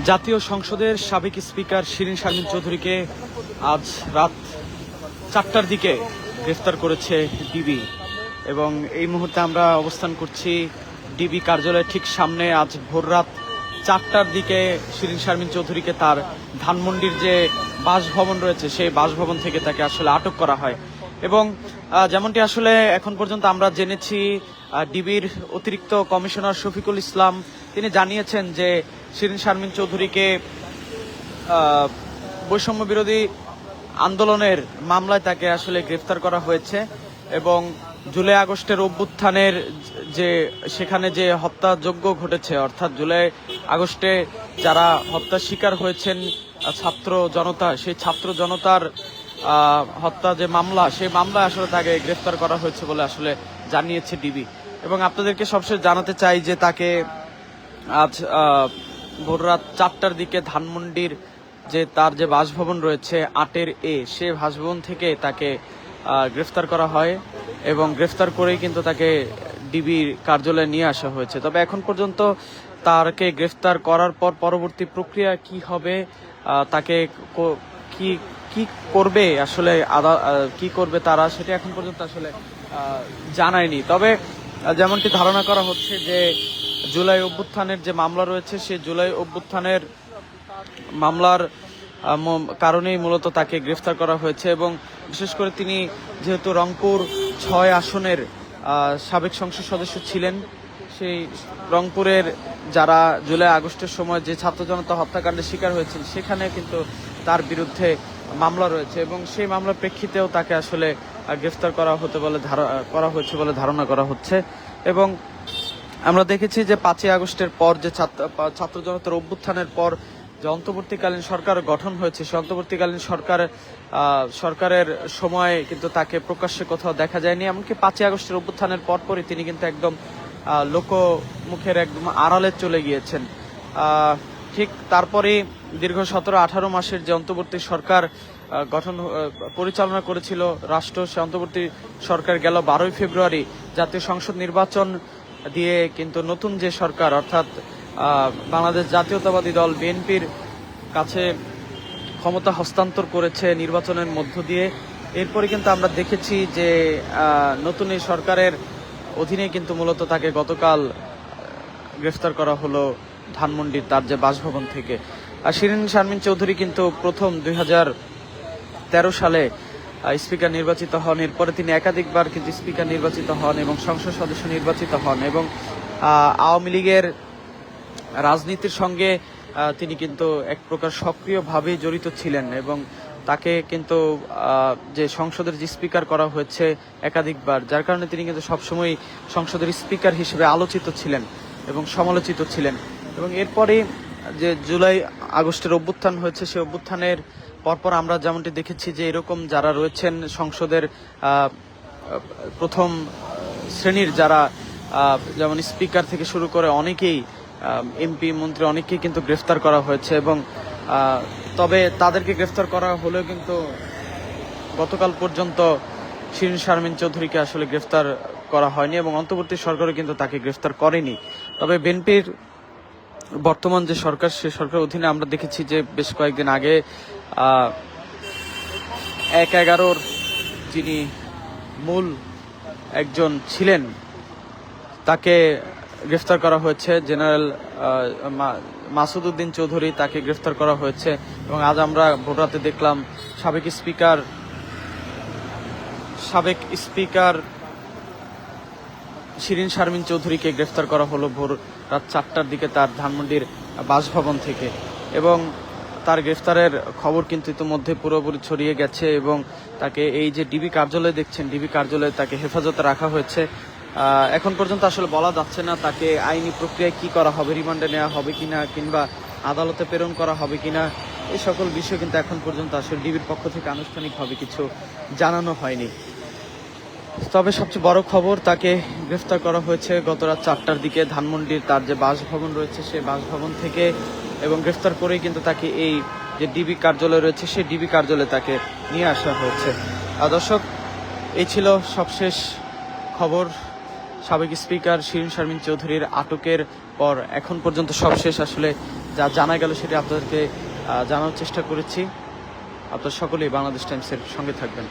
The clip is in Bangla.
জাতীয় সংসদের সাবেক স্পিকার শিরীন শারমিন চৌধুরীকে আজ রাত 4টার দিকে গ্রেফতার করেছে ডিবি। এবং এই মুহূর্তে আমরা অবস্থান করছি ডিবি কার্যালয়ের ঠিক সামনে। আজ ভোররাত 4টার দিকে শিরীন শারমিন চৌধুরীকে তার ধানমন্ডির যে বাসভবন রয়েছে সেই বাসভবন থেকে তাকে আসলে আটক করা হয়। এবং যেমনটি আসলে এখন পর্যন্ত আমরা জেনেছি, ডিবির অতিরিক্ত কমিশনার শফিকুল ইসলাম তিনি জানিয়েছেন যে শিরীন শারমিন চৌধুরীকে বৈষম্য বিরোধী আন্দোলনের মামলায় তাকে আসলে গ্রেফতার করা হয়েছে। এবং জুলাই আগস্টের অভ্যুত্থানের যে সেখানে যে হত্যাযজ্ঞ ঘটেছে, অর্থাৎ জুলাই আগস্টে যারা হত্যার শিকার হয়েছেন ছাত্র জনতা, সেই ছাত্র জনতার হত্যা যে মামলা, সেই মামলায় আসলে তাকে গ্রেফতার করা হয়েছে বলে আসলে জানিয়েছে ডিবি। এবং আপনাদেরকে সবশেষ জানাতে চাই যে তাকে আজ ভোররাত 4টার দিকে ধানমন্ডির যে তার যে বাসভবন রয়েছে 8-এর A, সে বাসভবন থেকে তাকে গ্রেফতার করা হয় এবং গ্রেফতার করেই কিন্তু তাকে ডিবির কার্যালয়ে নিয়ে আসা হয়েছে। তবে এখন পর্যন্ত তাকে গ্রেফতার করার পর পরবর্তী প্রক্রিয়া কি হবে, তাকে কি করবে আসলে কি করবে তারা, সেটা এখন পর্যন্ত আসলে জানায়নি। তবে যেমনটি ধারণা করা হচ্ছে যে জুলাই অভ্যুত্থানের যে মামলা রয়েছে, সেই জুলাই অভ্যুত্থানের মামলার কারণেই মূলত তাকে গ্রেফতার করা হয়েছে। এবং বিশেষ করে তিনি যেহেতু রংপুর 6 আসনের সাবেক সংসদ সদস্য ছিলেন, সেই রংপুরের যারা জুলাই আগস্টের সময় যে ছাত্র জনতা হত্যাকাণ্ডের শিকার হয়েছেন সেখানে কিন্তু তার বিরুদ্ধে মামলা রয়েছে। এবং সেই মামলার প্রেক্ষিতেও তাকে আসলে গ্রেফতার করা হয়েছে বলে ধারণা করা হচ্ছে। এবং আমরা দেখেছি যে 5ই আগস্টের পর যে ছাত্র জনতার অভ্যুত্থানের পর যে অন্তর্বর্তীকালীন সরকার গঠন হয়েছে, সেই অন্তর্বর্তীকালীন সরকারের সময় কিন্তু তাকে প্রকাশ্যে কোথাও দেখা যায়নি। এমনকি 5ই আগস্টের অভ্যুত্থানের পরপরই তিনি কিন্তু একদম লোকমুখের একদম আড়ালে চলে গিয়েছেন। ঠিক তারপরে দীর্ঘ 17-18 মাসের যে অন্তর্বর্তী সরকার পরিচালনা করেছিল রাষ্ট্র, সে অন্তর্বর্তী সরকার গেল 12ই ফেব্রুয়ারি জাতীয় সংসদ নির্বাচন দিয়ে কিন্তু নতুন যে সরকার, অর্থাৎ বাংলাদেশ জাতীয়তাবাদী দল বিএনপির কাছে ক্ষমতা হস্তান্তর করেছে নির্বাচনের মধ্য দিয়ে। এরপরে কিন্তু আমরা দেখেছি যে নতুন এই সরকারের অধীনে কিন্তু মূলত তাকে গতকাল গ্রেফতার করা হলো ধানমন্ডির তার যে বাসভবন থেকে। আর শিরীন শারমিন চৌধুরী কিন্তু প্রথম 2013 সালে স্পিকার নির্বাচিত হন। এরপরে তিনি একাধিকবার কিন্তু স্পিকার নির্বাচিত হন এবং সংসদ সদস্য নির্বাচিত হন। এবং আওয়ামী লীগের রাজনীতির সঙ্গে তিনি কিন্তু এক প্রকার সক্রিয়ভাবে জড়িত ছিলেন। এবং তাকে কিন্তু যে সংসদের যে স্পিকার করা হয়েছে একাধিকবার, যার কারণে তিনি কিন্তু সবসময় সংসদের স্পিকার হিসেবে আলোচিত ছিলেন এবং সমালোচিত ছিলেন। এবং এরপরে যে জুলাই আগস্টের অভ্যুত্থান হয়েছে, সেই অভ্যুত্থানের পরপর আমরা যেমনটি দেখেছি যে এরকম যারা রয়েছেন সংসদের প্রথম শ্রেণীর যারা, যেমন স্পিকার থেকে শুরু করে অনেকেই, এমপি মন্ত্রী অনেকেই কিন্তু গ্রেফতার করা হয়েছে। এবং তবে তাদেরকে গ্রেফতার করা হলেও কিন্তু গতকাল পর্যন্ত শিরীন শারমিন চৌধুরীকে আসলে গ্রেফতার করা হয়নি এবং অন্তর্বর্তী সরকারও কিন্তু তাকে গ্রেফতার করেনি। তবে বিএনপির বর্তমান যে সরকার, সে সরকারের অধীনে আমরা দেখেছি যে বেশ কয়েকদিন আগে 1/11 যিনি মূল একজন ছিলেন তাকে গ্রেফতার করা হয়েছে, জেনারেল মাসুদ উদ্দিন চৌধুরী, তাকে গ্রেফতার করা হয়েছে। এবং আজ আমরা ভোররাতে দেখলাম সাবেক স্পিকার শিরীন শারমিন চৌধুরীকে গ্রেফতার করা হলো ভোর রাত 4টার দিকে তার ধানমন্ডির বাসভবন থেকে। এবং তার গ্রেফতারের খবর কিন্তু ইতিমধ্যে পুরোপুরি ছড়িয়ে গেছে। এবং তাকে এই যে ডিবি কার্যালয়ে দেখছেন, ডিবি কার্যালয়ে তাকে হেফাজতে রাখা হয়েছে। এখন পর্যন্ত আসলে বলা যাচ্ছে না তাকে আইনি প্রক্রিয়ায় কি করা হবে, রিমান্ডে নেওয়া হবে কিনা কিংবা আদালতে প্রেরণ করা হবে কিনা, এই সকল বিষয় কিন্তু এখন পর্যন্ত আসলে ডিবির পক্ষ থেকে আনুষ্ঠানিকভাবে কিছু জানানো হয়নি। তবে সবচেয়ে বড় খবর, তাকে গ্রেফতার করা হয়েছে গত রাত 4টার দিকে ধানমন্ডির তার যে বাসভবন রয়েছে সেই বাসভবন থেকে। এবং গ্রেফতার করেই কিন্তু তাকে এই যে ডিবি কার্যালয় রয়েছে সেই ডিবি কার্যালয়ে তাকে নিয়ে আসা হয়েছে। দর্শক, এই ছিল সবশেষ খবর সাবেক স্পিকার শিরীন শারমিন চৌধুরীর আটকের পর এখন পর্যন্ত সবশেষ আসলে যা জানা গেল সেটি আপনাদেরকে জানার চেষ্টা করেছি। আপনারা সকলেই বাংলাদেশ টাইমসের সঙ্গে থাকবেন।